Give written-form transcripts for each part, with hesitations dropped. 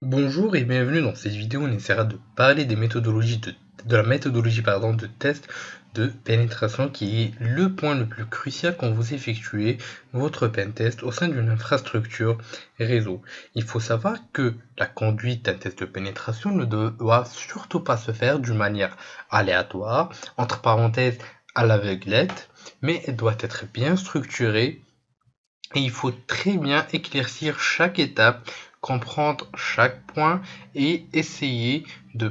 Bonjour et bienvenue dans cette vidéo. On essaiera de parler des méthodologies de la méthodologie de test de pénétration qui est le point le plus crucial quand vous effectuez votre pentest au sein d'une infrastructure réseau. Il faut savoir que la conduite d'un test de pénétration ne doit surtout pas se faire d'une manière aléatoire, entre parenthèses à l'aveuglette, mais elle doit être bien structurée et il faut très bien éclaircir chaque étape, comprendre chaque point et essayer de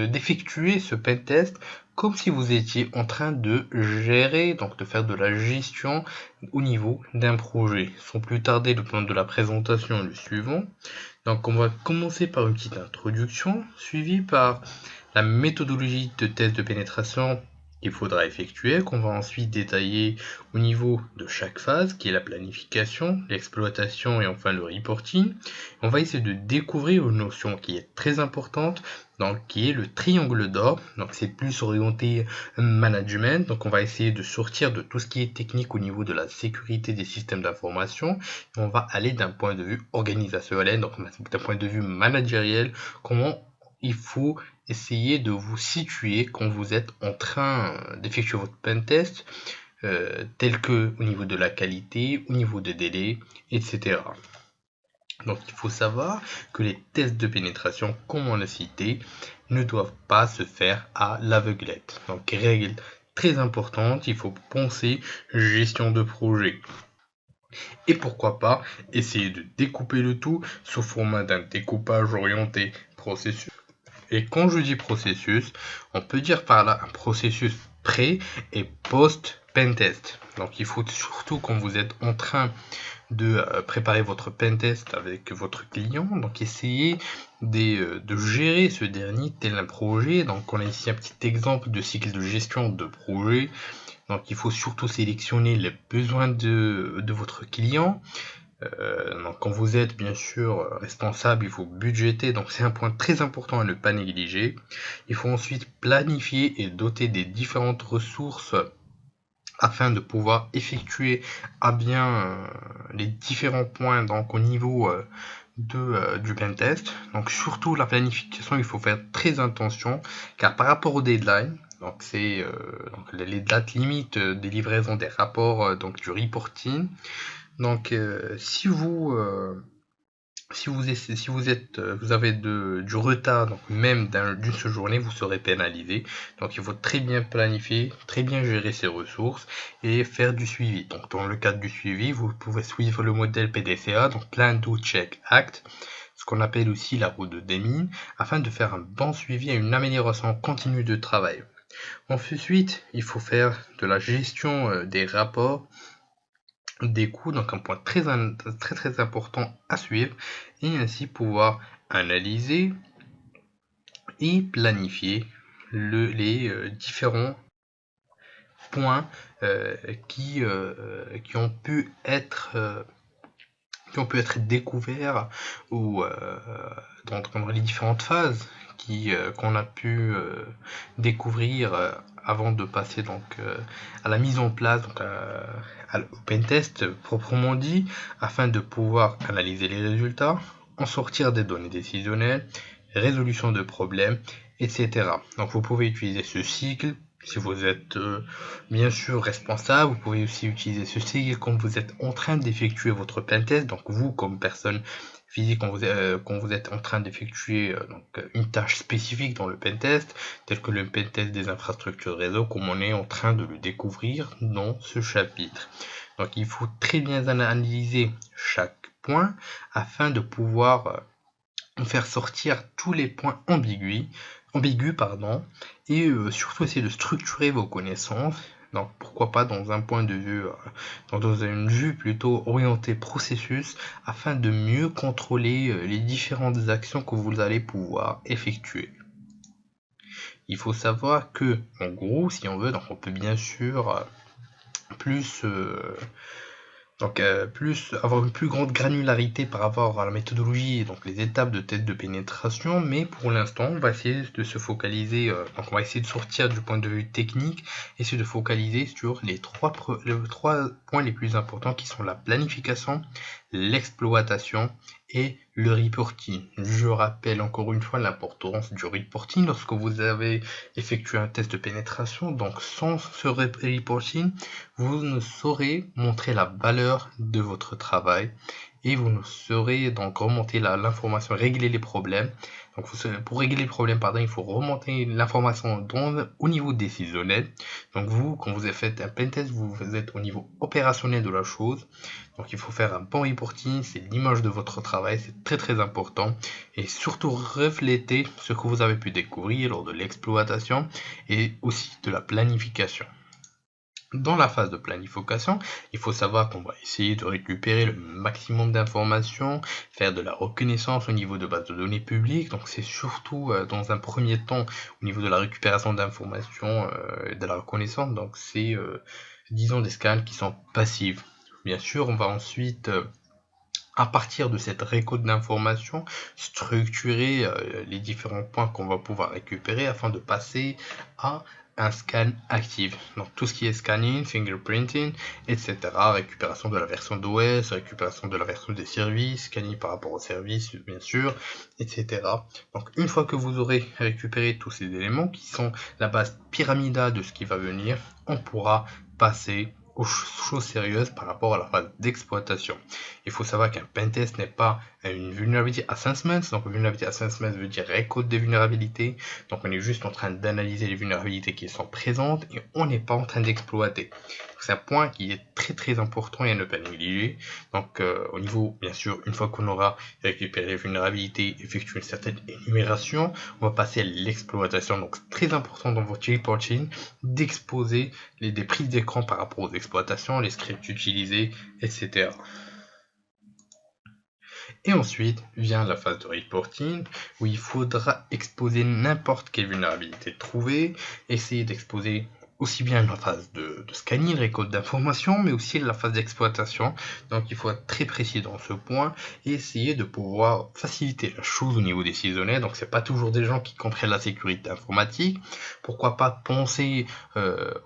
d'effectuer ce pentest comme si vous étiez en train de gérer, donc de faire de la gestion au niveau d'un projet. Sans plus tarder, le plan de la présentation est le suivant. Donc on va commencer par une petite introduction, suivie par la méthodologie de test de pénétration qu'il faudra effectuer, qu'on va ensuite détailler au niveau de chaque phase, qui est la planification, l'exploitation et enfin le reporting. On va essayer de découvrir une notion qui est très importante, donc qui est le triangle d'or. Donc c'est plus orienté management. Donc on va essayer de sortir de tout ce qui est technique au niveau de la sécurité des systèmes d'information. On va aller d'un point de vue organisationnel, donc d'un point de vue managériel, comment il faut essayer de vous situer quand vous êtes en train d'effectuer votre pentest, tel que au niveau de la qualité, au niveau des délais, etc. Donc il faut savoir que les tests de pénétration, comme on l'a cité, ne doivent pas se faire à l'aveuglette. Donc règle très importante, il faut penser gestion de projet. Et pourquoi pas essayer de découper le tout sous format d'un découpage orienté processus. Et quand je dis processus, on peut dire par là un processus pré et post pentest. Donc il faut surtout quand vous êtes en train de préparer votre pentest avec votre client, donc essayez de gérer ce dernier tel un projet. Donc on a ici un petit exemple de cycle de gestion de projet. Donc il faut surtout sélectionner les besoins de votre client. Donc quand vous êtes bien sûr responsable, il faut budgéter, donc c'est un point très important à ne pas négliger. Il faut ensuite planifier et doter des différentes ressources afin de pouvoir effectuer à bien les différents points donc au niveau du pentest. Donc surtout la planification, il faut faire très attention car par rapport au deadline, donc c'est donc les dates limites des livraisons des rapports donc du reporting. Donc vous avez du retard, donc même d'une seule journée, vous serez pénalisé. Donc il faut très bien planifier, très bien gérer ses ressources et faire du suivi. Donc dans le cadre du suivi, vous pouvez suivre le modèle PDCA, donc Plan Do Check Act, ce qu'on appelle aussi la route de Deming, afin de faire un bon suivi et une amélioration continue de travail. Ensuite, il faut faire de la gestion des rapports des coûts, donc un point très important à suivre, et ainsi pouvoir analyser et planifier les différents points qui ont pu être découverts ou dans les différentes phases qu'on a pu découvrir avant de passer à la mise en place au pentest proprement dit, afin de pouvoir analyser les résultats, en sortir des données décisionnelles, résolution de problèmes, etc. Donc vous pouvez utiliser ce cycle si vous êtes bien sûr responsable. Vous pouvez aussi utiliser ce cycle quand vous êtes en train d'effectuer votre pentest. Donc vous, comme personne physique, quand vous êtes en train d'effectuer une tâche spécifique dans le pentest, tel que le pentest des infrastructures réseau, comme on est en train de le découvrir dans ce chapitre. Donc il faut très bien analyser chaque point afin de pouvoir faire sortir tous les points ambigus, et surtout essayer de structurer vos connaissances. Donc pourquoi pas dans un point de vue, dans une vue plutôt orientée processus, afin de mieux contrôler les différentes actions que vous allez pouvoir effectuer. Il faut savoir que, en gros, si on veut, donc on peut bien sûr plus avoir une plus grande granularité par rapport à la méthodologie et donc les étapes de test de pénétration, mais pour l'instant on va essayer de se focaliser, donc on va essayer de sortir du point de vue technique, essayer de focaliser sur les trois points les plus importants qui sont la planification, l'exploitation et le reporting. Je rappelle encore une fois l'importance du reporting lorsque vous avez effectué un test de pénétration. Donc sans ce reporting, vous ne saurez montrer la valeur de votre travail et vous ne saurez donc remonter l'information, régler les problèmes. Donc pour régler les problèmes, il faut remonter l'information au niveau décisionnel. Donc vous, quand vous avez fait un pentest, vous êtes au niveau opérationnel de la chose. Donc il faut faire un bon reporting, c'est l'image de votre travail, c'est très important. Et surtout refléter ce que vous avez pu découvrir lors de l'exploitation et aussi de la planification. Dans la phase de planification, il faut savoir qu'on va essayer de récupérer le maximum d'informations, faire de la reconnaissance au niveau de bases de données publiques. Donc c'est surtout dans un premier temps au niveau de la récupération d'informations et de la reconnaissance. Donc c'est disons des scans qui sont passifs. Bien sûr, on va ensuite à partir de cette récolte d'informations, structurer les différents points qu'on va pouvoir récupérer afin de passer à un scan actif. Donc tout ce qui est scanning, fingerprinting, etc. Récupération de la version d'OS, récupération de la version des services, scanning par rapport aux services, bien sûr, etc. Donc une fois que vous aurez récupéré tous ces éléments qui sont la base pyramidale de ce qui va venir, on pourra passer aux choses sérieuses par rapport à la phase d'exploitation. Il faut savoir qu'un pentest n'est pas une vulnerability assessment. Donc vulnerability assessment veut dire récolte des vulnérabilités. Donc on est juste en train d'analyser les vulnérabilités qui sont présentes et on n'est pas en train d'exploiter. C'est un point qui est très important et à ne pas négliger. Donc au niveau, bien sûr, une fois qu'on aura récupéré les vulnérabilités, effectué une certaine énumération, on va passer à l'exploitation. Donc c'est très important dans votre reporting d'exposer des prises d'écran par rapport aux exploitations, les scripts utilisés, etc. Et ensuite vient la phase de reporting où il faudra exposer n'importe quelle vulnérabilité trouvée, essayer d'exposer aussi bien la phase de scanning, récolte d'informations, mais aussi la phase d'exploitation. Donc il faut être très précis dans ce point et essayer de pouvoir faciliter la chose au niveau décisionnel. Donc c'est pas toujours des gens qui comprennent la sécurité informatique. Pourquoi pas penser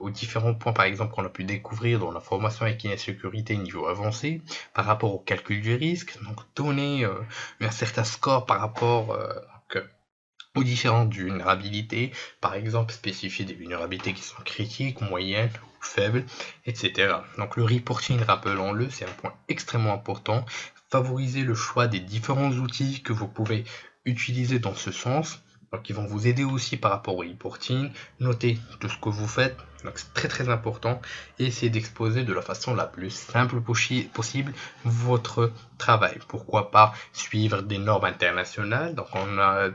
aux différents points, par exemple, qu'on a pu découvrir dans la formation avec la sécurité niveau avancé par rapport au calcul du risque. Donc donner un certain score par rapport aux différentes vulnérabilités, par exemple spécifier des vulnérabilités qui sont critiques, moyennes ou faibles, etc. Donc le reporting, rappelons-le, c'est un point extrêmement important. Favoriser le choix des différents outils que vous pouvez utiliser dans ce sens. Donc ils vont vous aider aussi par rapport au reporting, noter tout ce que vous faites, donc c'est très important, et essayer d'exposer de la façon la plus simple possible votre travail. Pourquoi pas suivre des normes internationales. Donc on a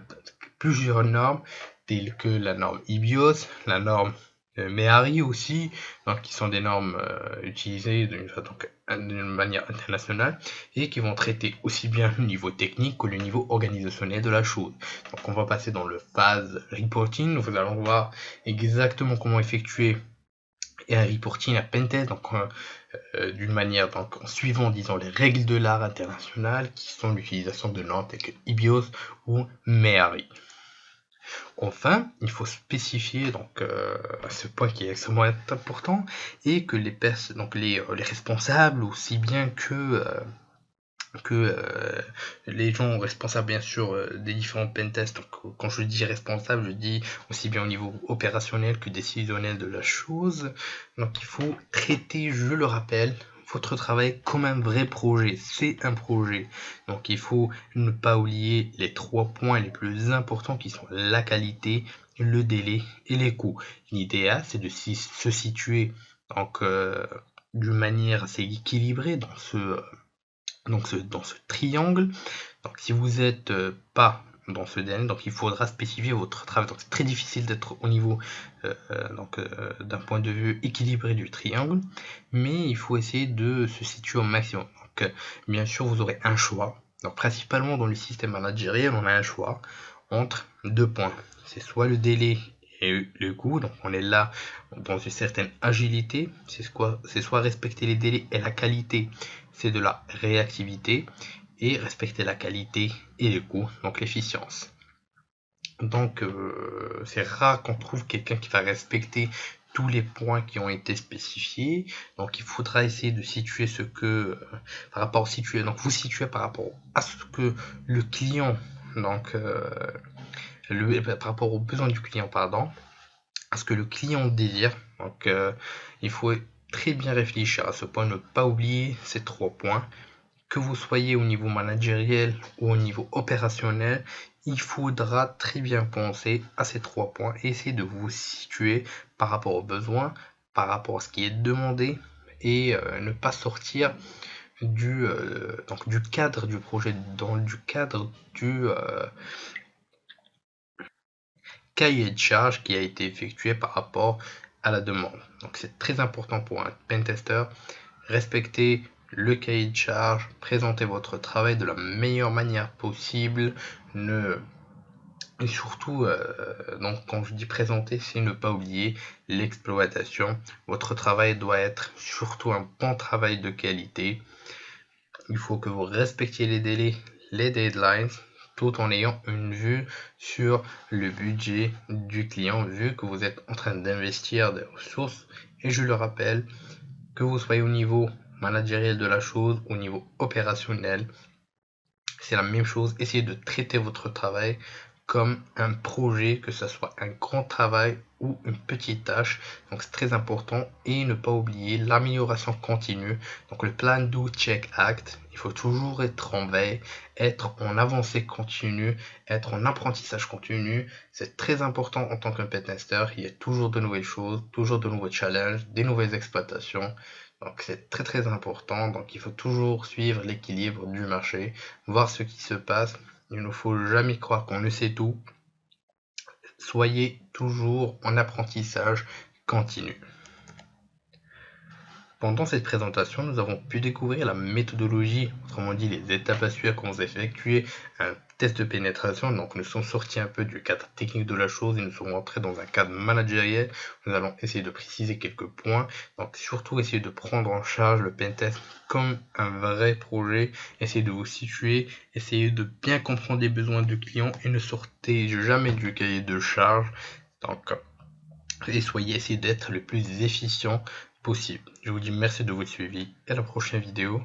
plusieurs normes telles que la norme IBIOS, la norme MEARI aussi, donc qui sont des normes utilisées d'une manière internationale et qui vont traiter aussi bien le niveau technique que le niveau organisationnel de la chose. Donc on va passer dans le phase reporting, nous allons voir exactement comment effectuer un reporting à pentest, donc d'une manière donc en suivant disons les règles de l'art international qui sont l'utilisation de normes telles que IBIOS ou MEARI. Enfin, il faut spécifier donc ce point qui est extrêmement important et que les responsables aussi bien que les gens responsables bien sûr des différents pentests. Donc quand je dis responsable, je dis aussi bien au niveau opérationnel que décisionnel de la chose. Donc il faut traiter, je le rappelle, votre travail comme un vrai projet. C'est un projet. Donc il faut ne pas oublier les 3 points les plus importants qui sont la qualité, le délai et les coûts. L'idéal, c'est de se situer donc d'une manière assez équilibrée dans ce triangle. Donc si vous n'êtes pas dans ce dernier, donc il faudra spécifier votre travail. Donc c'est très difficile d'être au niveau d'un point de vue équilibré du triangle, mais il faut essayer de se situer au maximum. Donc bien sûr vous aurez un choix. Donc principalement dans le système managériel, on a un choix entre 2 points. C'est soit le délai et le coût, donc on est là dans une certaine agilité, c'est soit respecter les délais et la qualité, c'est de la réactivité, et respecter la qualité et le coût, donc l'efficience. Donc c'est rare qu'on trouve quelqu'un qui va respecter tous les points qui ont été spécifiés. Donc il faudra essayer de situer ce que par rapport situer, donc vous situez par rapport à ce que le client, donc par rapport aux besoins du client, pardon, à ce que le client désire. Donc il faut très bien réfléchir à ce point, ne pas oublier ces 3 points. Que vous soyez au niveau managériel ou au niveau opérationnel, il faudra très bien penser à ces 3 points et essayer de vous situer par rapport aux besoins, par rapport à ce qui est demandé et ne pas sortir du cadre du projet, du cadre du cahier de charge qui a été effectué par rapport à la demande. Donc c'est très important pour un pentester, respecter le cahier de charge, présenter votre travail de la meilleure manière possible, et surtout, donc quand je dis présenter, c'est ne pas oublier l'exploitation. Votre travail doit être surtout un bon travail de qualité. Il faut que vous respectiez les délais, les deadlines, tout en ayant une vue sur le budget du client, vu que vous êtes en train d'investir des ressources. Et je le rappelle, que vous soyez au niveau managériel de la chose, au niveau opérationnel, c'est la même chose. Essayez de traiter votre travail comme un projet, que ce soit un grand travail ou une petite tâche. Donc c'est très important. Et ne pas oublier l'amélioration continue. Donc le plan do check act. Il faut toujours être en veille, être en avancée continue, être en apprentissage continu. C'est très important en tant qu'un pentester. Il y a toujours de nouvelles choses, toujours de nouveaux challenges, des nouvelles exploitations. Donc c'est très très important. Donc il faut toujours suivre l'équilibre du marché, voir ce qui se passe. Il ne faut jamais croire qu'on ne sait tout. Soyez toujours en apprentissage continu. Pendant cette présentation, nous avons pu découvrir la méthodologie, autrement dit les étapes à suivre quand vous effectuez un test de pénétration. Donc nous sommes sortis un peu du cadre technique de la chose et nous sommes rentrés dans un cadre managériel. Nous allons essayer de préciser quelques points. Donc surtout essayer de prendre en charge le pentest comme un vrai projet. Essayez de vous situer, essayez de bien comprendre les besoins du client et ne sortez jamais du cahier de charge. Donc et essayez d'être le plus efficient possible. Je vous dis merci de votre suivi et à la prochaine vidéo.